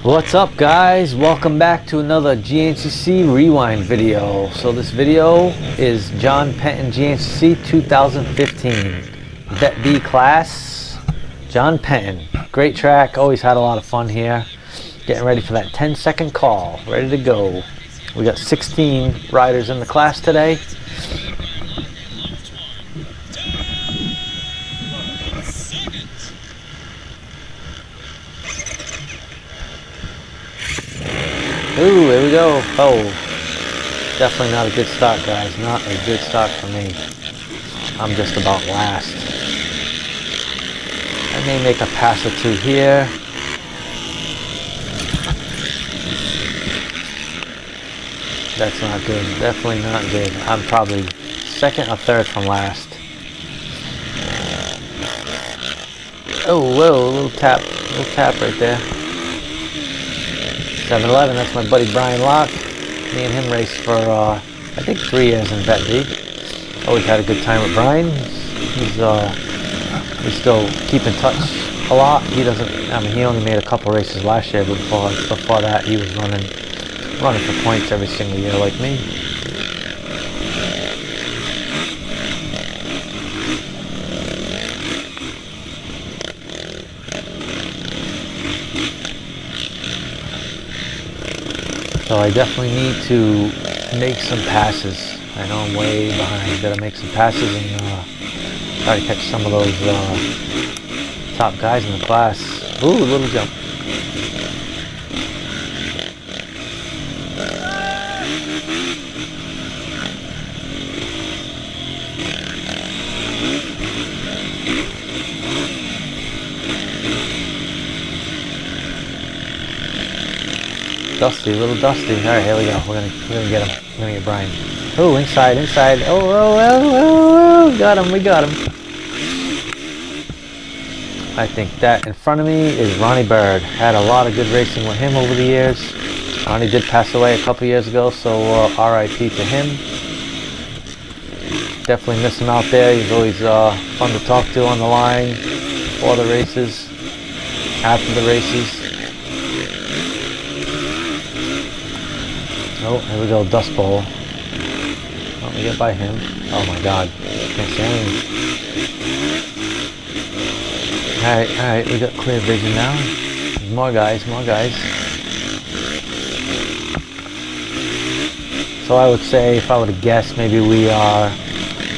What's up, guys? Welcome back to another GNCC rewind video. So this video is John Penton GNCC 2015 Vet B class. John Penton, great track, always had a lot of fun here. Getting ready for that 10-second call, ready to go. We got 16 riders in the class today. Ooh, here we go. Oh, definitely not a good start, guys. Not a good start for me. I'm just about last. I may make a pass or two here. That's not good. Definitely not good. I'm probably second or third from last. Oh, whoa, a little tap right there. 7-11, that's my buddy Brian Locke. Me and him raced for, I think 3 years in Vet B. Always had a good time with Brian. We still keep in touch a lot. He doesn't, I mean, he only made a couple races last year, but before that he was running for points every single year like me. So I definitely need to make some passes. I know I'm way behind. Gotta make some passes and try to catch some of those top guys in the class. Ooh, a little jump. Dusty, a little dusty. All right, here we go. We're gonna get him. We're gonna get Brian. Oh, inside. Oh, got him. We got him. I think that in front of me is Ronnie Bird. Had a lot of good racing with him over the years. Ronnie did pass away a couple years ago, so R.I.P. to him. Definitely miss him out there. He's always fun to talk to on the line, before the races, after the races. Oh, here we go, Dust Bowl. Let me get by him. Oh my god, can't see anything. Alright, we got clear vision now. More guys. So I would say, if I were to guess, maybe we are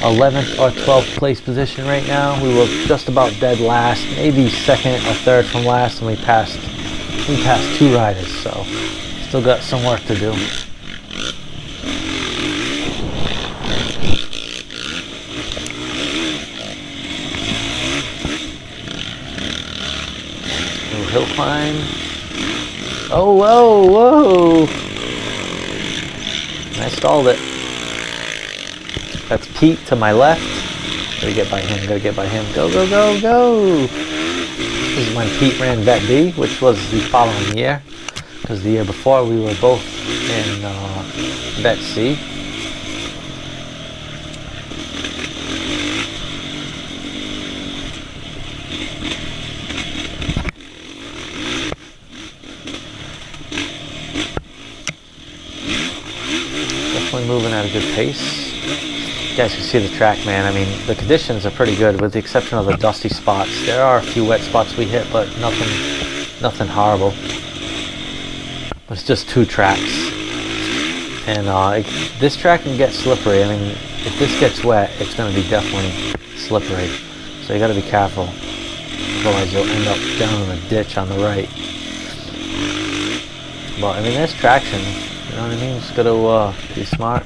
11th or 12th place position right now. We were just about dead last, maybe second or third from last, and we passed 2 riders, so still got some work to do. Hill climb. Oh, whoa. I stalled it. That's Pete to my left. Gotta get by him. Go. This is when Pete ran Vet B, which was the following year. Because the year before we were both in Vet C. Moving at a good pace. You guys can see the track, man. I mean, the conditions are pretty good with the exception of the dusty spots. There are a few wet spots we hit, but nothing horrible. It's just 2 tracks. And this track can get slippery. I mean, if this gets wet, it's going to be definitely slippery. So you got to be careful. Otherwise you'll end up down in a ditch on the right. But I mean, there's traction. You know what I mean? Just gotta be smart.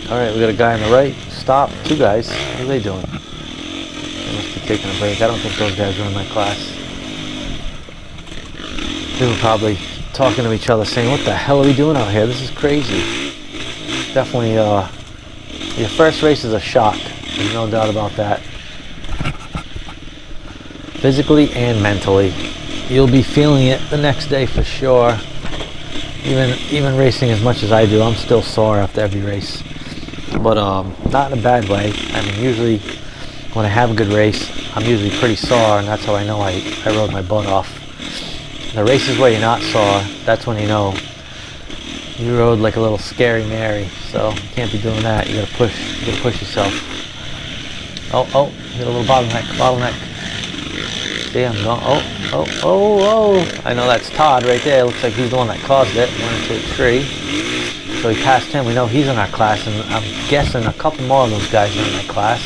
Alright, we got a guy on the right. Stop. 2 guys. What are they doing? They must be taking a break. I don't think those guys are in my class. They were probably talking to each other saying, what the hell are we doing out here? This is crazy. Definitely, your first race is a shock. There's no doubt about that. Physically and mentally. You'll be feeling it the next day for sure. Even racing as much as I do, I'm still sore after every race. But not in a bad way. I mean, usually when I have a good race, I'm usually pretty sore, and that's how I know I rode my butt off. The races where you're not sore, that's when you know you rode like a little scary Mary. So you can't be doing that. You gotta push yourself. Oh, hit a little bottleneck. See, I'm going, oh. I know that's Todd right there. Looks like he's the one that caused it. Went into a tree. So we passed him. We know he's in our class, and I'm guessing a couple more of those guys are in my class,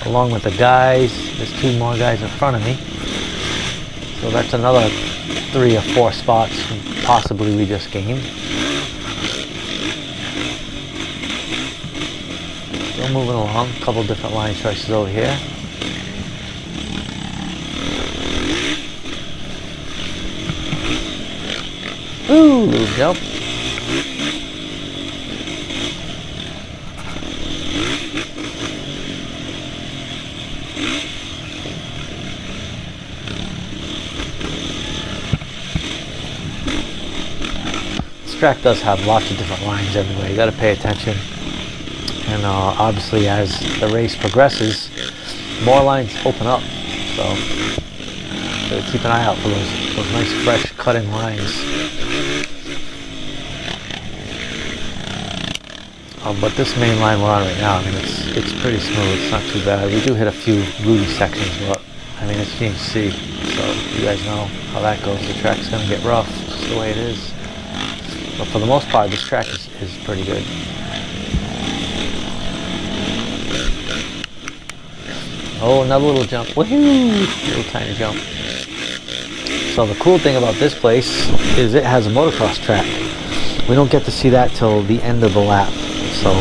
along with the guys. There's 2 more guys in front of me. So that's another 3 or 4 spots possibly we just gained. Still moving along. A couple different line choices over here. Ooh, little jump. This track does have lots of different lines everywhere. You got to pay attention. And obviously as the race progresses, more lines open up. So keep an eye out for those nice fresh cut-in lines. But this main line we're on right now, I mean, it's pretty smooth. It's not too bad. We do hit a few rooty sections, but I mean, it's GNC, so you guys know how that goes. The track's gonna get rough, it's just the way it is. But for the most part, this track is pretty good. Oh, another little jump. Woohoo! Little tiny jump. So the cool thing about this place is it has a motocross track. We don't get to see that till the end of the lap. So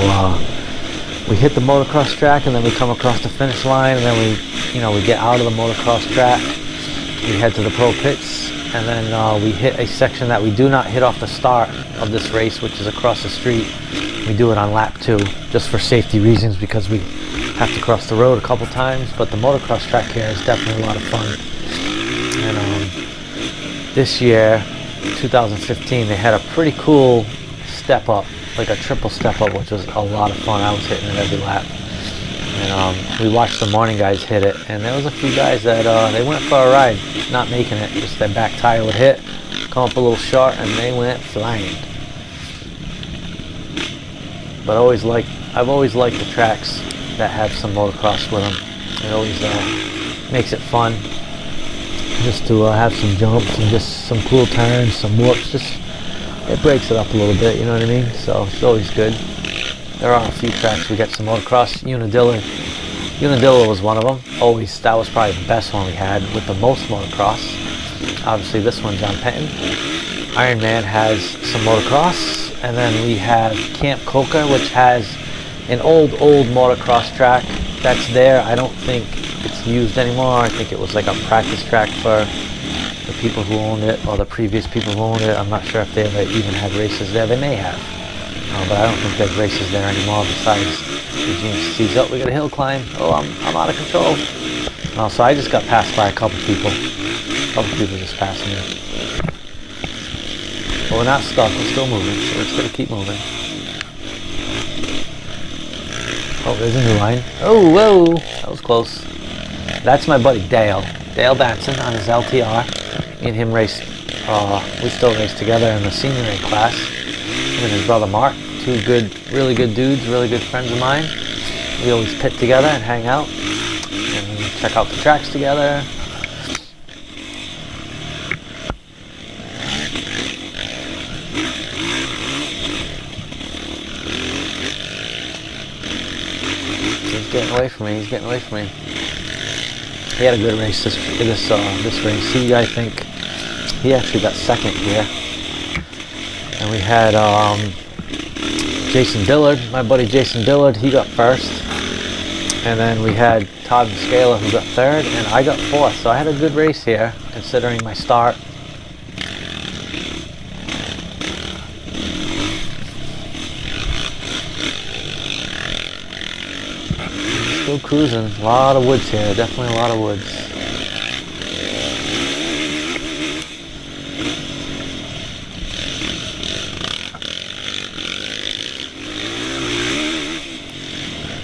we hit the motocross track, and then we come across the finish line, and then we get out of the motocross track. We head to the pro pits, and then we hit a section that we do not hit off the start of this race, which is across the street. We do it on lap 2, just for safety reasons, because we have to cross the road a couple times. But the motocross track here is definitely a lot of fun. And this year, 2015, they had a pretty cool step up, like a triple step up, which was a lot of fun. I was hitting it every lap. And we watched the morning guys hit it, and there was a few guys that they went for a ride, not making it. Just their back tire would hit, come up a little short, and they went flying. But I've always liked the tracks that have some motocross with them. It always makes it fun, just to have some jumps and just some cool turns, some whoops. Just it breaks it up a little bit, you know what I mean? So it's always good. There are a few tracks we get some motocross. Unadilla was one of them. Always, that was probably the best one we had with the most motocross. Obviously this one's on Penton. Ironman has some motocross, and then we have Camp Coca, which has an old motocross track that's there. I don't think it's used anymore. I think it was like a practice track for the people who owned it, or the previous people who owned it. I'm not sure if they ever even had races there. They may have, but I don't think there's races there anymore besides the GNC's. Oh, we got a hill climb. Oh, I'm out of control. So I just got passed by a couple people. Just passing me. But we're not stuck. We're still moving, so it's gonna keep moving. Oh, there's a new line. Oh, whoa, that was close. That's my buddy Dale Batson on his LTR. Me and him raced, we still race together in the senior A class. Him and his brother Mark, 2 really good dudes, really good friends of mine. We always pit together and hang out and check out the tracks together. He's getting away from me. He had a good race this race. I think he actually got second here. And we had Jason Dillard, my buddy Jason Dillard, he got first. And then we had Todd Scala, who got third, and I got fourth. So I had a good race here, considering my start. Still cruising. A lot of woods here. Definitely a lot of woods.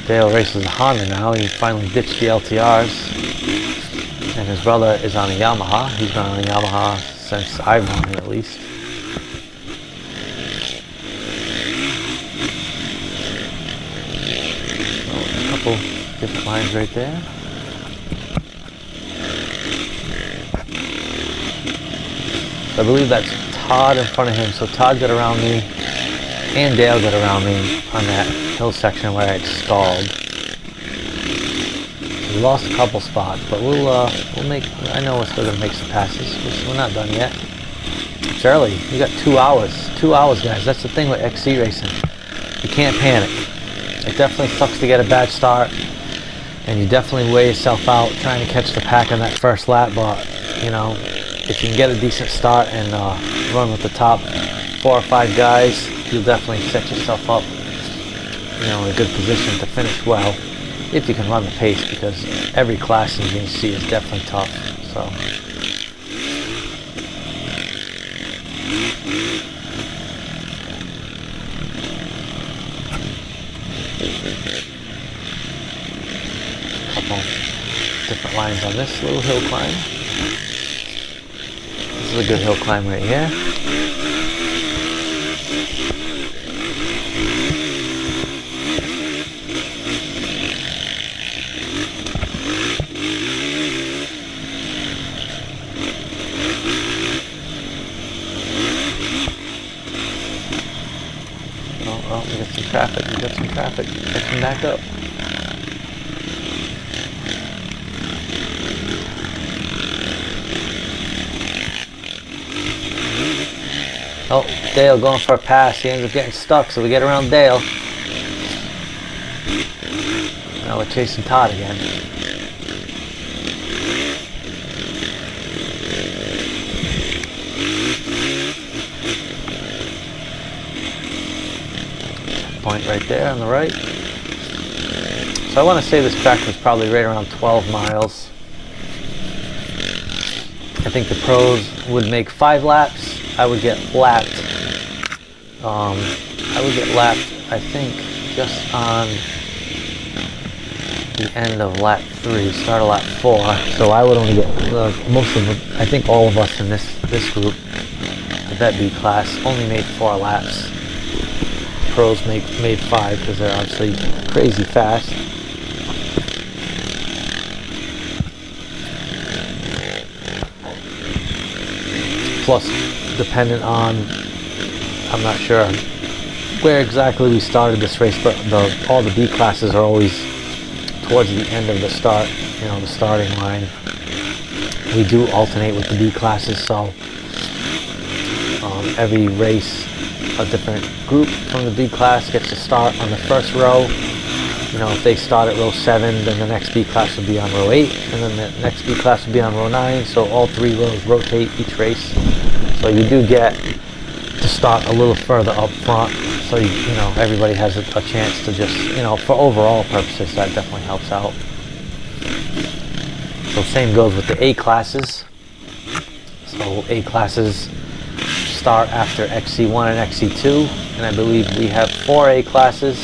Dale races a Honda now. He finally ditched the LTRs. And his brother is on a Yamaha. He's been on a Yamaha since I've known him at least. A couple different lines right there. I believe that's Todd in front of him, so Todd got around me and Dale got around me on that hill section where I had stalled. We lost a couple spots, but we'll make, I know we're still gonna make some passes. We're not done yet. It's early. We got 2 hours. 2 hours, guys. That's the thing with XC racing. You can't panic. It definitely sucks to get a bad start, and you definitely weigh yourself out trying to catch the pack on that first lap, but you know, if you can get a decent start and run with the top 4 or 5 guys, you'll definitely set yourself up, you know, in a good position to finish well, if you can run the pace, because every class in GNCC is definitely tough. So. Couple different lines on this little hill climb. This is a good hill climb right here. Oh, we got some traffic, catching back up. Oh, Dale going for a pass. He ends up getting stuck, so we get around Dale. Now we're chasing Todd again. Point right there on the right. So I want to say this track was probably right around 12 miles. I think the pros would make 5 laps. I would get lapped. I think, just on the end of lap 3, start of lap 4. So I would only get most of them. I think all of us in this group, the Vet B class, only made 4 laps. Pros made 5 because they're obviously crazy fast. Plus, dependent on, I'm not sure where exactly we started this race, but all the B classes are always towards the end of the start, you know, the starting line. We do alternate with the B classes, so every race, a different group from the B class gets to start on the first row. You know, if they start at row 7, then the next B class would be on row 8, and then the next B class would be on row 9, so all 3 rows rotate each race. So you do get to start a little further up front, so you know, everybody has a chance to just, you know, for overall purposes, that definitely helps out. So same goes with the A classes. So A classes start after XC1 and XC2, and I believe we have 4 A classes.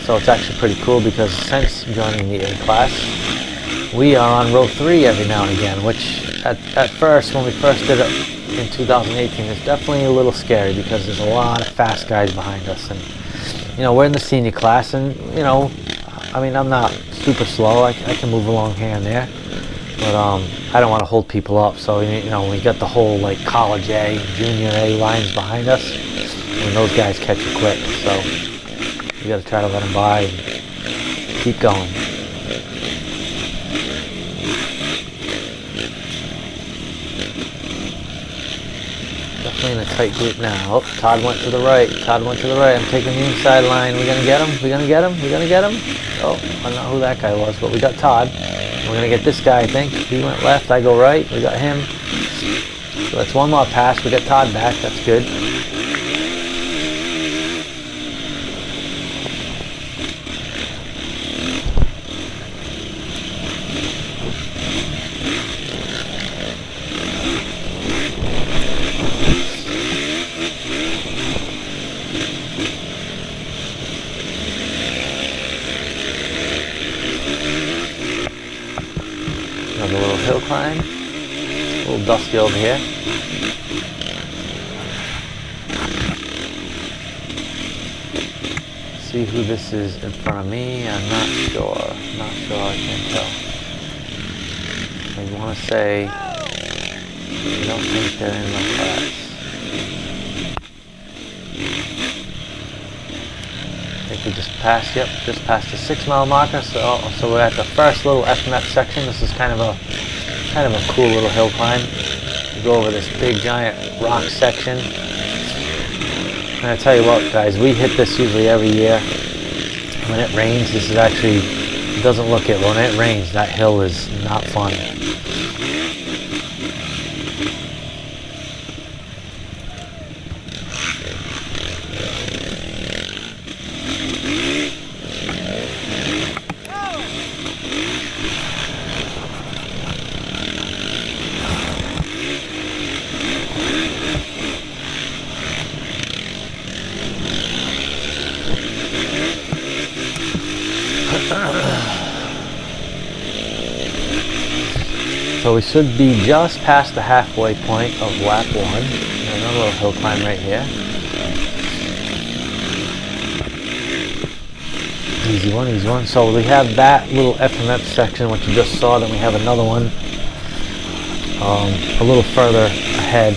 So it's actually pretty cool because since joining the A class, we are on row 3 every now and again, which at first, when we first did it in 2018, it's definitely a little scary because there's a lot of fast guys behind us, and you know, we're in the senior class, and you know, I mean, I'm not super slow. I can move along here and there, but I don't want to hold people up. So you know, we got the whole like college A, junior A lines behind us, and those guys catch you quick. So you got to try to let them by and keep going. Definitely in a tight group now. Oh, Todd went to the right. I'm taking the inside line. We're gonna get him. Oh, I don't know who that guy was, but we got Todd. We're gonna get this guy, I think. He went left, I go right. We got him. So that's one more pass. We got Todd back. That's good. Another little hill climb. A little dusty over here. see who this is in front of me. I'm not sure. Not sure. I can't tell. I want to say I don't think they're in my class. I think we just passed. Yep, just passed the 6 mile marker. So we're at the first little FMF section. This is kind of a cool little hill climb. We go over this big giant rock section. And I tell you what, guys, we hit this usually every year. When it rains, this is actually, it doesn't look it, but when it rains, that hill is not fun. So we should be just past the halfway point of lap 1. Another little hill climb right here. Easy one, easy one. So we have that little FMF section, which you just saw. Then we have another one a little further ahead,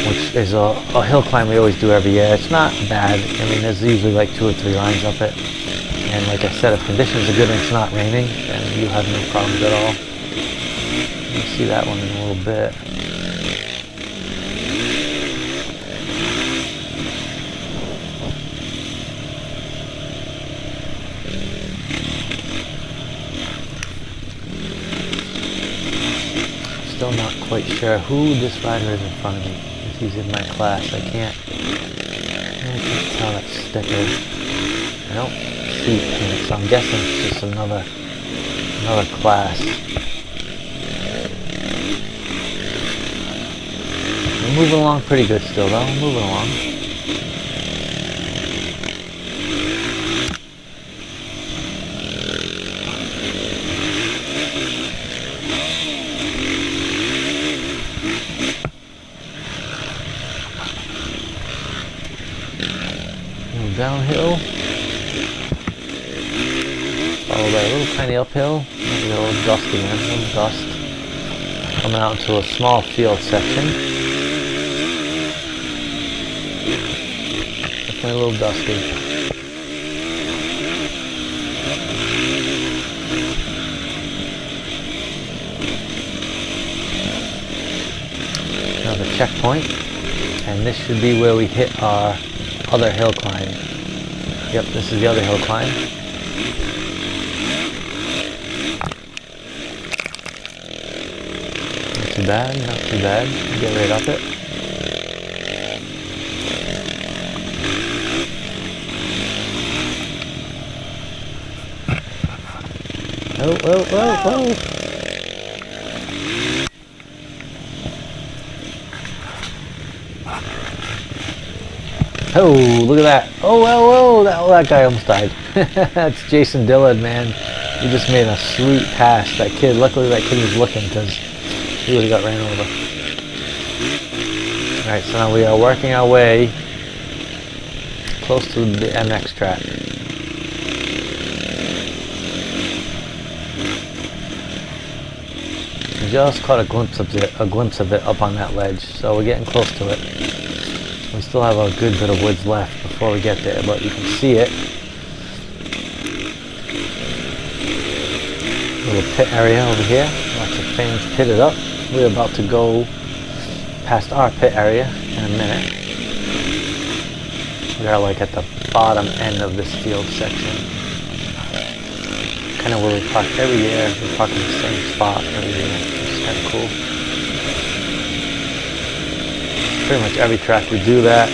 which is a hill climb we always do every year. It's not bad. I mean, there's usually like 2 or 3 lines up it. And like I said, if conditions are good and it's not raining, then you have no problems at all. You'll see that one in a little bit. Still not quite sure who this rider is in front of me. If he's in my class, I can't tell that sticker. I don't see it, so I'm guessing it's just another class. We're moving along pretty good still though, moving along. Downhill, followed by a little tiny uphill, maybe a little dusty man, a little dust. Coming out into a small field section. Definitely a little dusty. Another checkpoint, and this should be where we hit our other hill climb. Yep, this is the other hill climb. Not too bad, not too bad. Get right up it. Oh, oh, oh, oh! Oh, look at that. Oh, whoa, whoa, that guy almost died. That's Jason Dillard, man. He just made a sweet pass. That kid, luckily that kid was looking because he would have got ran over. Alright, so now we are working our way close to the MX track. We just caught a glimpse of it up on that ledge, so we're getting close to it. We still have a good bit of woods left before we get there, but you can see it. Little pit area over here. Lots of fans pitted up. We're about to go past our pit area in a minute. We are like at the bottom end of this field section. Kind of where we park every year. We park in the same spot every year, which is kind of cool. Pretty much every track we do that,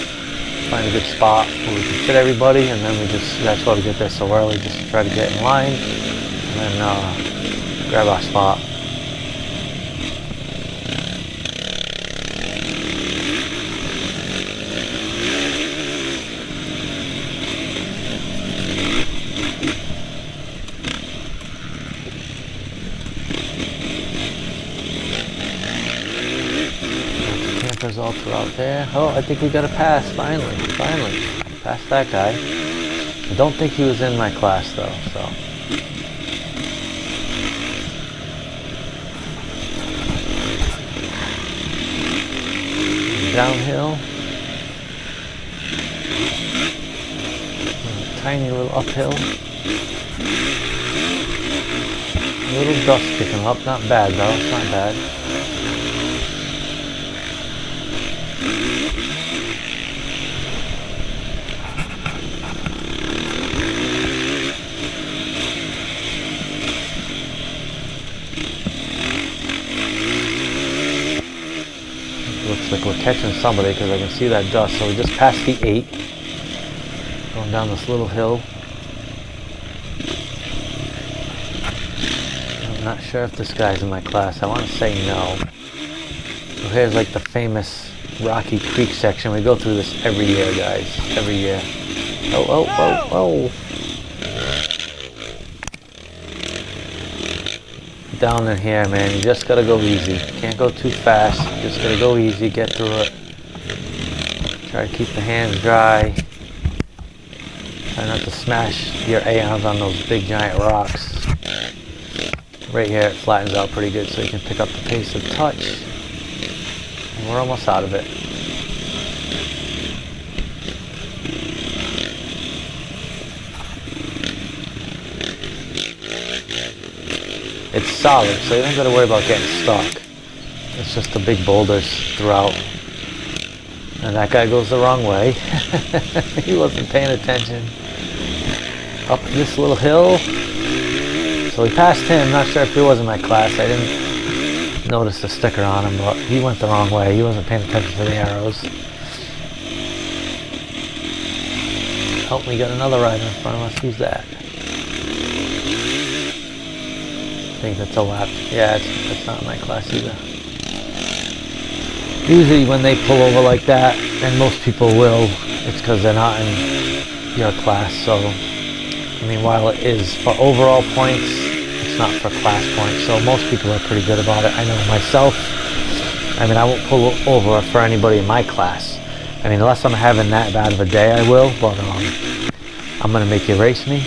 find a good spot where we can fit everybody, and then that's why we get there so early, just to try to get in line, and then grab our spot. All throughout there. Oh, I think we got a pass, finally. Past that guy. I don't think he was in my class though, so. Downhill. Tiny little uphill. A little dust kicking up, not bad though, it's not bad. Looks like we're catching somebody because I can see that dust. So we just passed the 8. Going down this little hill. I'm not sure if this guy's in my class. I want to say no. So here's like the famous Rocky Creek section. We go through this every year, guys. Every year. Oh, oh, oh, oh. Down in here, man, you just gotta go easy. Can't go too fast. Just gotta go easy, get through it. Try to keep the hands dry. Try not to smash your A-arms on those big giant rocks. Right here it flattens out pretty good so you can pick up the pace of touch. And we're almost out of it. It's solid, so you don't got to worry about getting stuck. It's just the big boulders throughout. And that guy goes the wrong way. He wasn't paying attention. Up this little hill. So we passed him. Not sure if he was in my class. I didn't notice the sticker on him, but he went the wrong way. He wasn't paying attention to the arrows. Help me get another rider in front of us. Who's that? I think that's a lap. Yeah, it's not in my class either. Usually when they pull over like that, and most people will, it's because they're not in your class. So, I mean, while it is for overall points, it's not for class points. So most people are pretty good about it. I know myself. I mean, I won't pull over for anybody in my class. I mean, unless I'm having that bad of a day, I will. But I'm gonna make you race me.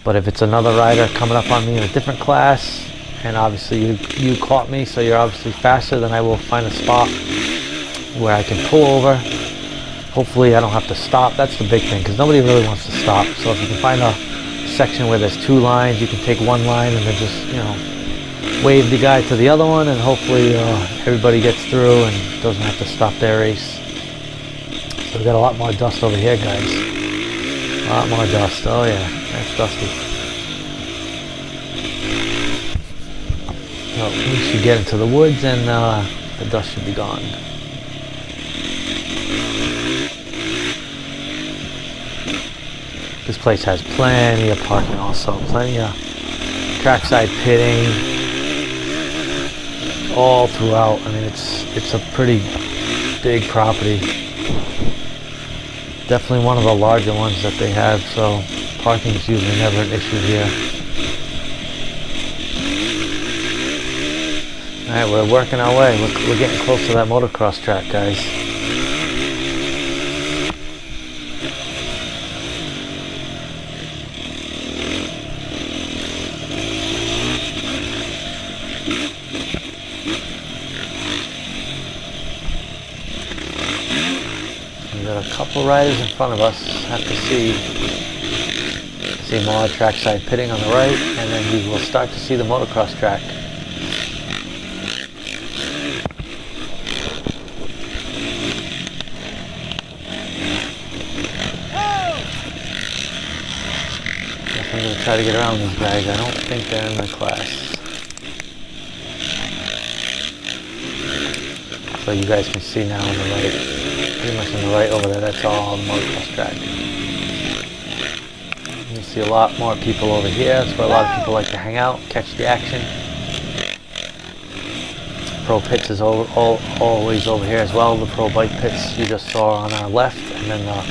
But if it's another rider coming up on me in a different class, and obviously you caught me, so you're obviously faster, then I will find a spot where I can pull over. Hopefully I don't have to stop. That's the big thing, because nobody really wants to stop. So if you can find a section where there's 2 lines, you can take one line and then just, you know, wave the guy to the other one, and hopefully everybody gets through and doesn't have to stop their race. So we got a lot more dust over here, guys. A lot more dust. Oh yeah, that's dusty. Well, we should get into the woods and the dust should be gone. This place has plenty of parking also, plenty of trackside pitting all throughout. I mean, it's a pretty big property. Definitely one of the larger ones that they have, so parking is usually never an issue here. Alright, we're working our way. We're getting close to that motocross track, guys. We've got a couple riders in front of us. Have to see more trackside pitting on the right, and then we will start to see the motocross track. I'm going to try to get around these guys. I don't think they're in my class. So you guys can see now on the right, pretty much on the right over there, that's all motocross track. You see a lot more people over here. That's where a lot of people like to hang out, catch the action. Pro pits is always over here as well. The pro bike pits you just saw on our left, and then the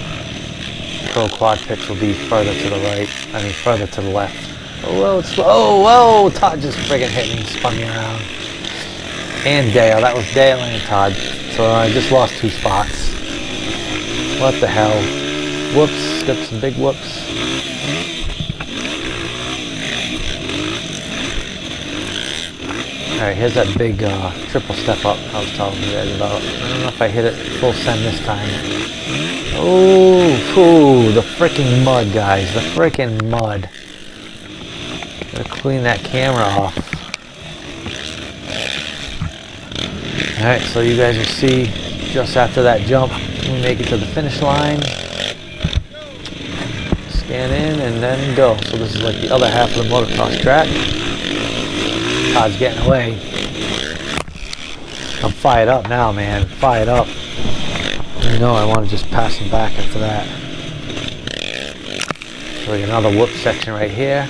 pro quad pits will be further to the right. I mean, further to the left. Oh, whoa, it's slow. Oh, whoa! Todd just friggin' hit me, spun me around. And Dale. That was Dale and Todd. So I just lost 2 spots. What the hell? Whoops, got some big whoops. Alright, here's that big triple step up I was telling you guys about. I don't know if I hit it full send this time. Oh, the freaking mud, guys. The freaking mud. Gotta clean that camera off. Alright, so you guys will see just after that jump, we make it to the finish line. Scan in and then go. So this is like the other half of the motocross track. Todd's getting away. I'm fired up now, man. Fired up. You know I want to just pass him back after that. So we got another whoop section right here.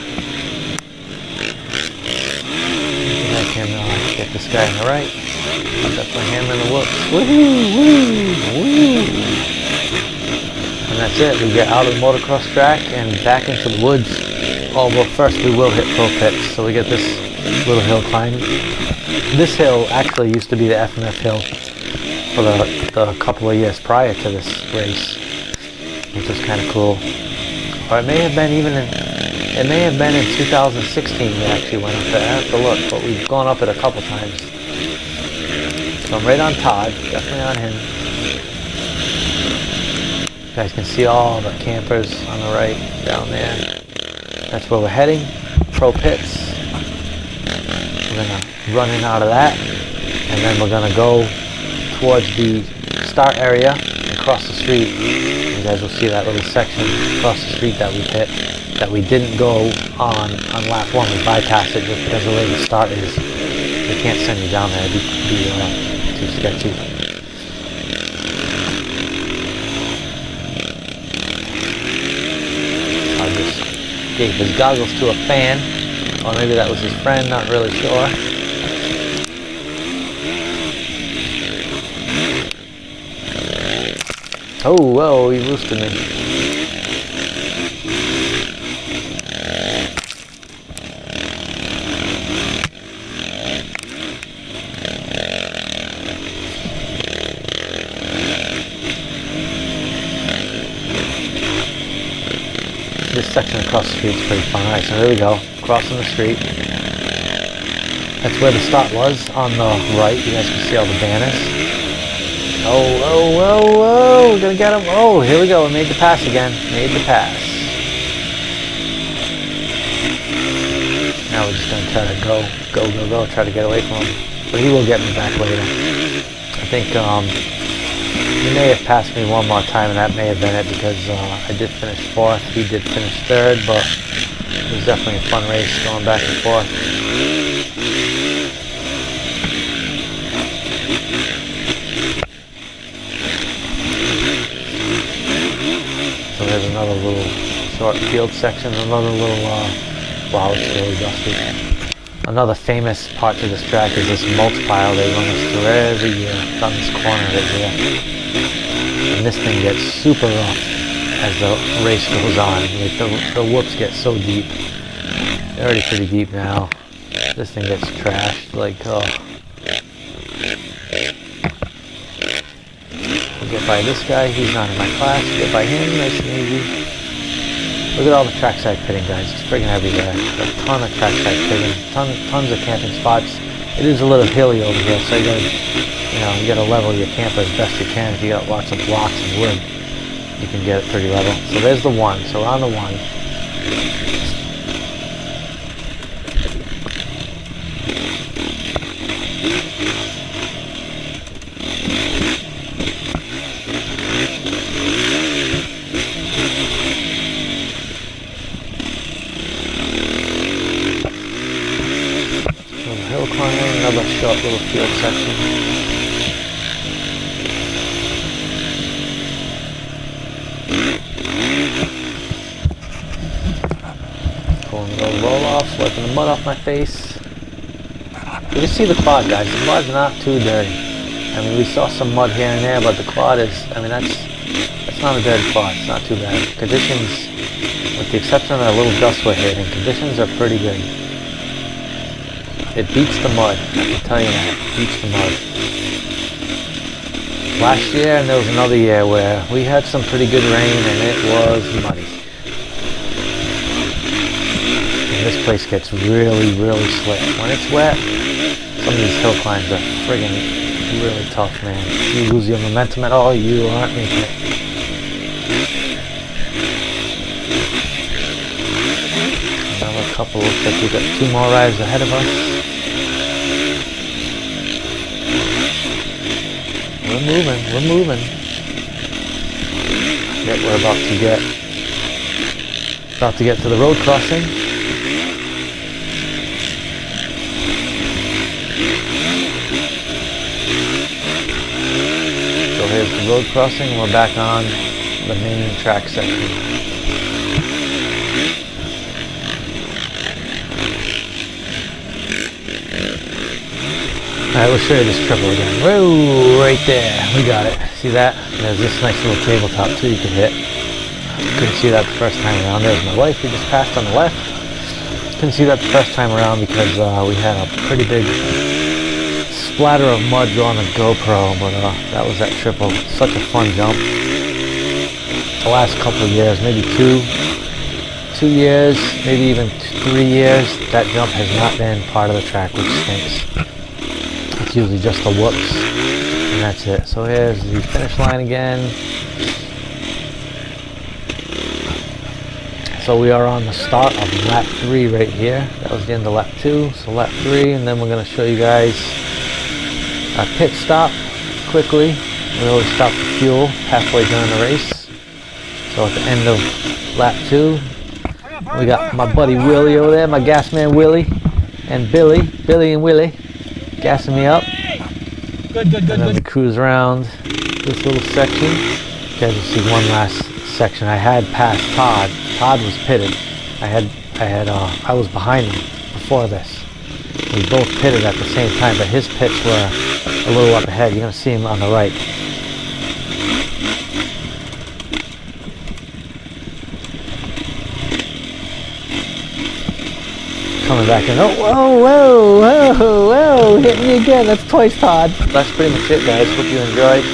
I can get this guy on the right. I'll definitely hammer in the whoops. Woohoo! Woo! Woo! And that's it. We get out of the motocross track and back into the woods. Oh, well, first we will hit pro pits. So we get this little hill climb. This hill actually used to be the FMF hill for the couple of years prior to this race, which is kind of cool. Or it may have been even in 2016 we actually went up there. I have to look, but we've gone up it a couple times. So I'm right on Todd, definitely on him. You guys can see all the campers on the right down there. That's where we're heading, pro pits. We're gonna run in out of that, and then we're gonna go towards the start area and cross the street. You guys will see that little section across the street that we hit, that we didn't go on lap 1. We bypassed it just because of the way the start is. They can't send you down there, it'd be too sketchy. I just gave his goggles to a fan, or maybe that was his friend, not really sure. Oh, whoa, he roosted me. This section across the street is pretty fun. Alright, so here we go. Crossing the street. That's where the start was on the right. You guys can see all the banners. Oh, whoa, whoa, whoa. We're gonna get him. Oh, here we go. We made the pass again. Made the pass. Now we're just gonna try to go. Try to get away from him. But he will get me back later. I think he may have passed me one more time, and that may have been it, because I did finish 4th. He did finish 3rd, but it was definitely a fun race going back and forth. So there's another little short field section, another little, wow, it's really dusty. Another famous part to this track is this mulch pile they run us through every year. It's on this corner right here. And this thing gets super rough as the race goes on. Like the whoops get so deep. They're already pretty deep now. This thing gets trashed, like, oh. We'll get by this guy, he's not in my class. We'll get by him, nice and easy. Look at all the trackside pitting, guys. It's friggin' everywhere. A ton of trackside pitting, tons of camping spots. It is a little hilly over here, so you gotta level your camper as best you can. If you got lots of blocks and wood, you can get it pretty level. So there's the 1. So we're on the 1. Hill climbing, another short little field section. Pulling a little roll off, wiping the mud off my face. You can see the clod, guys. The clod's not too dirty. I mean, we saw some mud here and there, but the clod is, I mean, that's not a dirty clod. It's not too bad. Conditions, with the exception of that little dust we're hitting, conditions are pretty good. It beats the mud, I can tell you that. It beats the mud. last year, and there was another year where we had some pretty good rain and it was muddy. And this place gets really, really slick. When it's wet, some of these hill climbs are friggin' really tough, man. If you lose your momentum at all, you aren't making it. Another couple, looks like we've got 2 more rides ahead of us. We're moving, we're moving. Yep, we're about to get to the road crossing. So here's the road crossing, we're back on the main track section. Alright, we'll show you this triple again. Whoa, right there. We got it. See that? There's this nice little tabletop too you can hit. Couldn't see that the first time around. There's my wife who just passed on the left. Couldn't see that the first time around because we had a pretty big splatter of mud on the GoPro, but that was that triple. Such a fun jump. The last couple of years, maybe two years, maybe even 3 years, that jump has not been part of the track, which stinks. It's usually just the whoops, and that's it. So here's the finish line again. So we are on the start of lap 3 right here. That was the end of lap 2, so lap 3, and then we're going to show you guys our pit stop quickly. We always stop for fuel halfway during the race. So at the end of lap 2, we got my buddy Willie over there, my gas man Willie, and Billy and Willie gassing me up. Good. And then we cruise around this little section. You guys will see one last section. I had passed Todd. Todd was pitted. I was behind him before this. We both pitted at the same time, but his pits were a little up ahead. You're gonna see him on the right. Coming back in. Oh, whoa, hit me again. That's twice, Todd. That's pretty much it, guys. Hope you enjoyed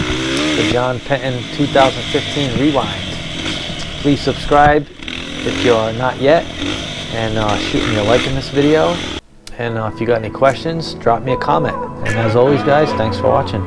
the John Penton 2015 Rewind. Please subscribe if you're not yet, and shoot me a like in this video. And if you got any questions, drop me a comment. And as always, guys, thanks for watching.